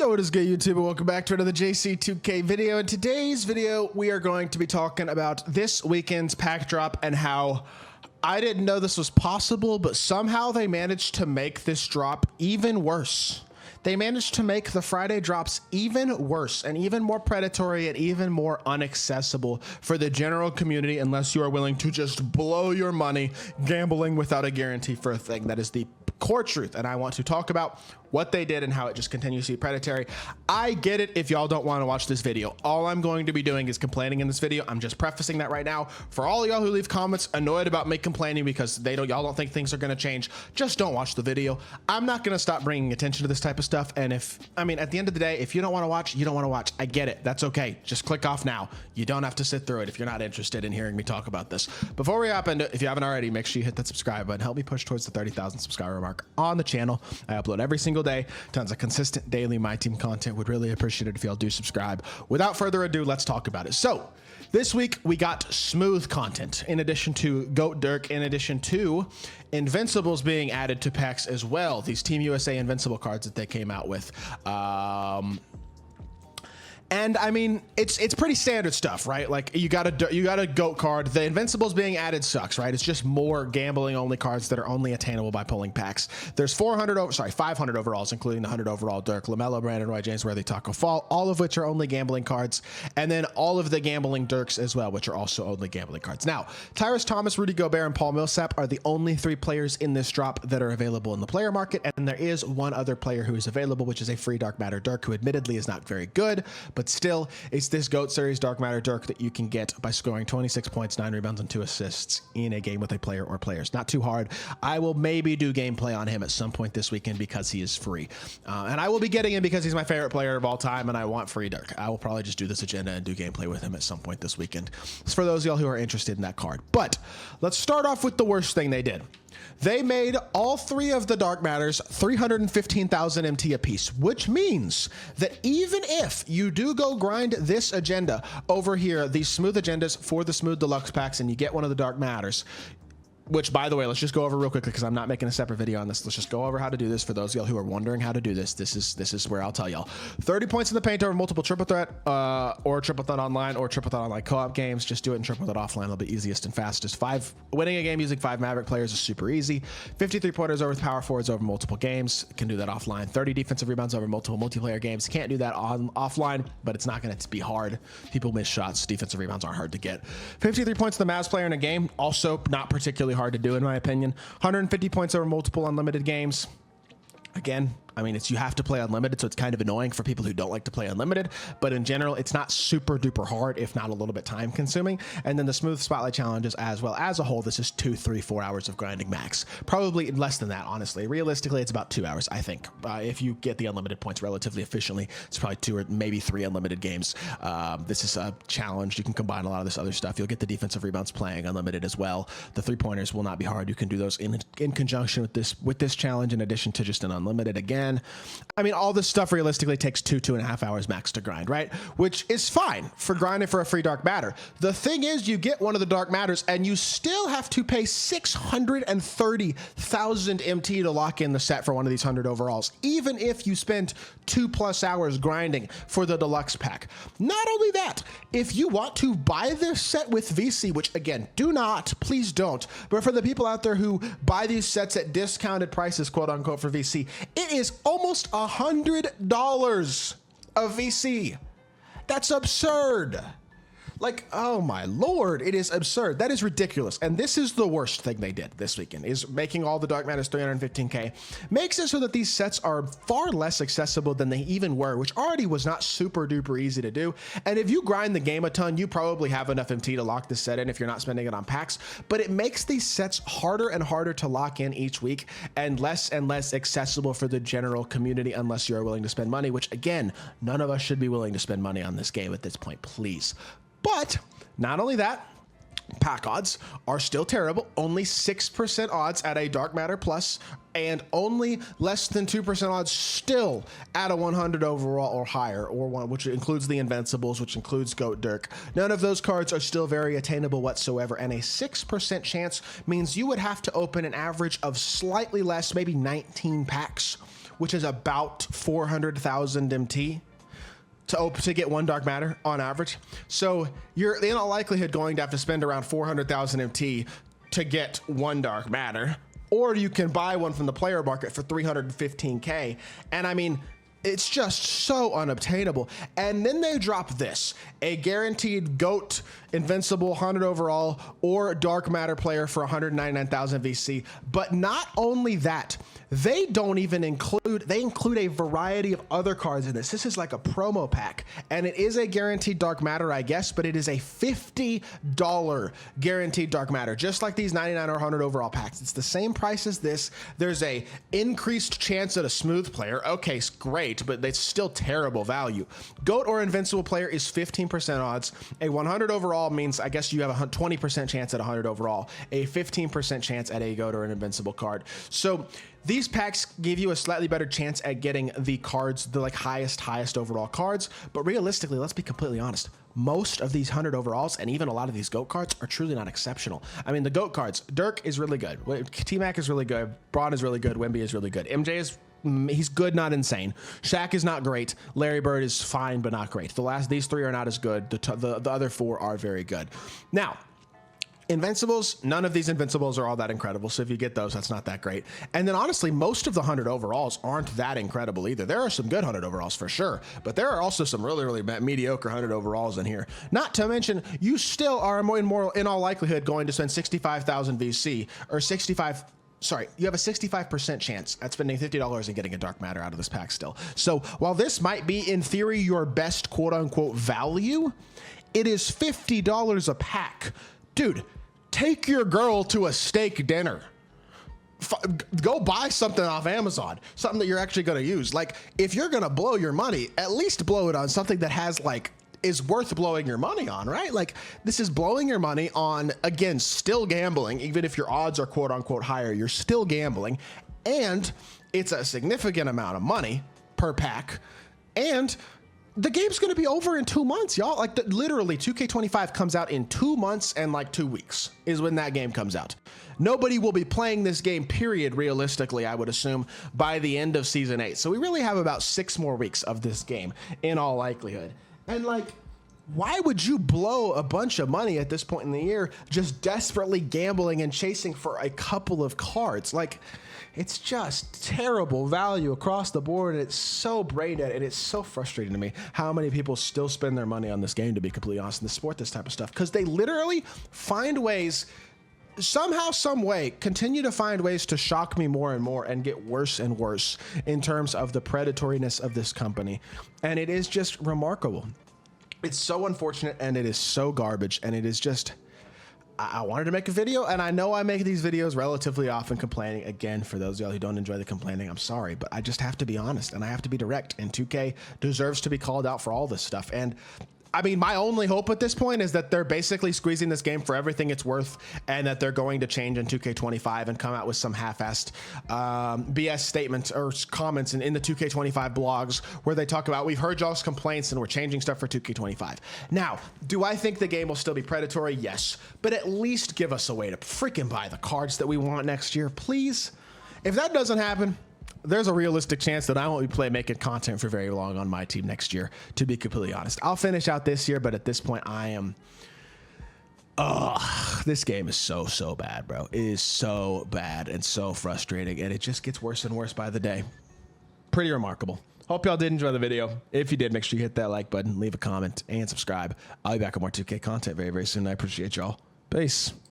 Yo, what is good, YouTube, and welcome back to another JC2K video. In today's video, we are going to be talking about this weekend's pack drop and how I didn't know this was possible, but somehow they managed to make this drop even worse. They managed to make the Friday drops even worse and even more predatory and even more inaccessible for the general community unless you are willing to just blow your money gambling without a guarantee for a thing. That is the core truth, and I want to talk about what they did and how it just continues to be predatory. I get it if y'all don't want to watch this video. All I'm going to be doing is complaining in this video. I'm just prefacing that right now. For all y'all who leave comments annoyed about me complaining because y'all don't think things are going to change, just don't watch the video. I'm not going to stop bringing attention to this type of stuff. And at the end of the day, if you don't want to watch, you don't want to watch. I get it. That's okay. Just click off now. You don't have to sit through it if you're not interested in hearing me talk about this. Before we hop into it, if you haven't already, make sure you hit that subscribe button. Help me push towards the 30,000 subscriber mark on the channel. I upload every single day, tons of consistent daily My Team content. Would really appreciate it if y'all do subscribe. Without further ado, let's talk about it. So this week we got smooth content in addition to Goat Dirk, in addition to Invincibles being added to packs as well. These Team USA Invincible cards that they came out with. And I mean, it's pretty standard stuff, right? Like you got a goat card. The Invincibles being added sucks, right? It's just more gambling only cards that are only attainable by pulling packs. There's 500 overalls, including the 100 overall Dirk, LaMelo, Brandon Roy, James Worthy, Taco Fall, all of which are only gambling cards. And then all of the gambling Dirks as well, which are also only gambling cards. Now, Tyrus Thomas, Rudy Gobert, and Paul Millsap are the only 3 players in this drop that are available in the player market. And there is one other player who is available, which is a free Dark Matter Dirk, who admittedly is not very good, but still, it's this GOAT Series Dark Matter Dirk that you can get by scoring 26 points, 9 rebounds, and 2 assists in a game with a player or players. Not too hard. I will maybe do gameplay on him at some point this weekend because he is free. And I will be getting him because he's my favorite player of all time and I want free Dirk. I will probably just do this agenda and do gameplay with him at some point this weekend. It's for those of y'all who are interested in that card. But let's start off with the worst thing they did. They made all 3 of the Dark Matters 315,000 MT apiece, which means that even if you do go grind this agenda over here, these smooth agendas for the smooth deluxe packs, and you get one of the Dark Matters, which, by the way, let's just go over real quickly because I'm not making a separate video on this. Let's just go over how to do this for those of y'all who are wondering how to do this. This is where I'll tell y'all. 30 points in the paint over multiple triple threat or triple threat online or triple threat online co-op games. Just do it in triple threat offline. It'll be easiest and fastest. Winning a game using 5 Maverick players is super easy. 53 pointers over power forwards over multiple games. Can do that offline. 30 defensive rebounds over multiple multiplayer games. Can't do that offline, but it's not going to be hard. People miss shots. Defensive rebounds aren't hard to get. 53 points in the Mavs player in a game. Also not particularly hard to do in my opinion. 150 points over multiple unlimited games. Again, I mean, you have to play unlimited, so it's kind of annoying for people who don't like to play unlimited, but in general, it's not super duper hard, if not a little bit time consuming. And then the smooth spotlight challenges as well as a whole, this is 2, 3, 4 hours of grinding max. Probably less than that, honestly. Realistically, it's about 2 hours, I think. If you get the unlimited points relatively efficiently, it's probably 2 or maybe 3 unlimited games. This is a challenge. You can combine a lot of this other stuff. You'll get the defensive rebounds playing unlimited as well. The 3-pointers will not be hard. You can do those in conjunction with this challenge in addition to just an unlimited again. I mean, all this stuff realistically takes 2.5 hours max to grind, right? Which is fine for grinding for a free Dark Matter. The thing is, you get one of the Dark Matters and you still have to pay 630,000 MT to lock in the set for one of these 100 overalls, even if you spend 2+ hours grinding for the deluxe pack. Not only that, if you want to buy this set with VC, which again, do not, please don't, but for the people out there who buy these sets at discounted prices, quote unquote, for VC, it is almost $100 of VC. That's absurd. Like, oh my Lord, it is absurd. That is ridiculous. And this is the worst thing they did this weekend, is making all the Dark Matters 315K. Makes it so that these sets are far less accessible than they even were, which already was not super duper easy to do. And if you grind the game a ton, you probably have enough MT to lock this set in if you're not spending it on packs. But it makes these sets harder and harder to lock in each week and less accessible for the general community unless you're willing to spend money, which again, none of us should be willing to spend money on this game at this point, please. But not only that, pack odds are still terrible. Only 6% odds at a Dark Matter Plus and only less than 2% odds still at a 100 overall or higher, or one, which includes the Invincibles, which includes Goat Dirk. None of those cards are still very attainable whatsoever, and a 6% chance means you would have to open an average of slightly less, maybe 19 packs, which is about 400,000 MT to get one dark matter on average. So you're in all likelihood going to have to spend around 400,000 MT to get one dark matter, or you can buy one from the player market for 315K. And I mean, it's just so unobtainable. And then they drop this, a guaranteed GOAT, Invincible, 100 overall, or Dark Matter player for 199,000 VC. But not only that, they don't even include, they include a variety of other cards in this. This is like a promo pack, and it is a guaranteed Dark Matter, I guess, but it is a $50 guaranteed Dark Matter, just like these 99 or 100 overall packs. It's the same price as this. There's a increased chance at a smooth player. Okay, great, but it's still terrible value. GOAT or Invincible player is 15% odds. A 100 overall means, I guess you have a 20% chance at 100 overall, a 15% chance at a GOAT or an Invincible card. So these packs give you a slightly better chance at getting the cards, the like highest overall cards. But realistically, let's be completely honest. Most of these 100 overalls and even a lot of these GOAT cards are truly not exceptional. I mean, the GOAT cards, Dirk is really good. T-Mac is really good. Braun is really good. Wemby is really good. MJ is, he's good, not insane. Shaq is not great. Larry Bird is fine, but not great. These three are not as good. The other four are very good. Now, Invincibles, none of these Invincibles are all that incredible. So if you get those, that's not that great. And then honestly, most of the 100 overalls aren't that incredible either. There are some good 100 overalls for sure, but there are also some really mediocre 100 overalls in here. Not to mention, you still are in all likelihood going to spend 65,000 VC or 65. Sorry, you have a 65% chance at spending $50 and getting a Dark Matter out of this pack still. So while this might be in theory your best quote unquote value, it is $50 a pack. Dude, take your girl to a steak dinner. Go buy something off Amazon, something that you're actually going to use. Like, if you're going to blow your money, at least blow it on something that has like is worth blowing your money on, right? Like, this is blowing your money on, again, still gambling. Even if your odds are quote unquote higher, you're still gambling, and it's a significant amount of money per pack. And the game's going to be over in 2 months, y'all. Like, literally, 2K25 comes out in 2 months and like 2 weeks is when that game comes out. Nobody will be playing this game, period, realistically, I would assume, by the end of Season 8. So we really have about 6 more weeks of this game, in all likelihood. And, like, why would you blow a bunch of money at this point in the year just desperately gambling and chasing for a couple of cards? Like, it's just terrible value across the board, and it's so brain dead, and it's so frustrating to me how many people still spend their money on this game, to be completely honest, and support this type of stuff, because they literally find ways, somehow, some way, continue to find ways to shock me more and more and get worse and worse in terms of the predatoriness of this company. And it is just remarkable. It's so unfortunate, and it is so garbage, and it is just, I wanted to make a video, and I know I make these videos relatively often complaining. Again, for those of y'all who don't enjoy the complaining, I'm sorry, but I just have to be honest, and I have to be direct, and 2K deserves to be called out for all this stuff. And I mean, my only hope at this point is that they're basically squeezing this game for everything it's worth, and that they're going to change in 2K25 and come out with some half-assed BS statements or comments in the 2K25 blogs where they talk about, we've heard y'all's complaints and we're changing stuff for 2K25. Now, do I think the game will still be predatory? Yes, but at least give us a way to freaking buy the cards that we want next year, please. If that doesn't happen, there's a realistic chance that I won't be making content for very long on my team next year, to be completely honest. I'll finish out this year, but at this point I am, this game is so bad, bro. It is so bad and so frustrating, and it just gets worse and worse by the day. Pretty remarkable. Hope y'all did enjoy the video. If you did, make sure you hit that like button, leave a comment, and subscribe. I'll be back with more 2K content very soon. I appreciate y'all. Peace.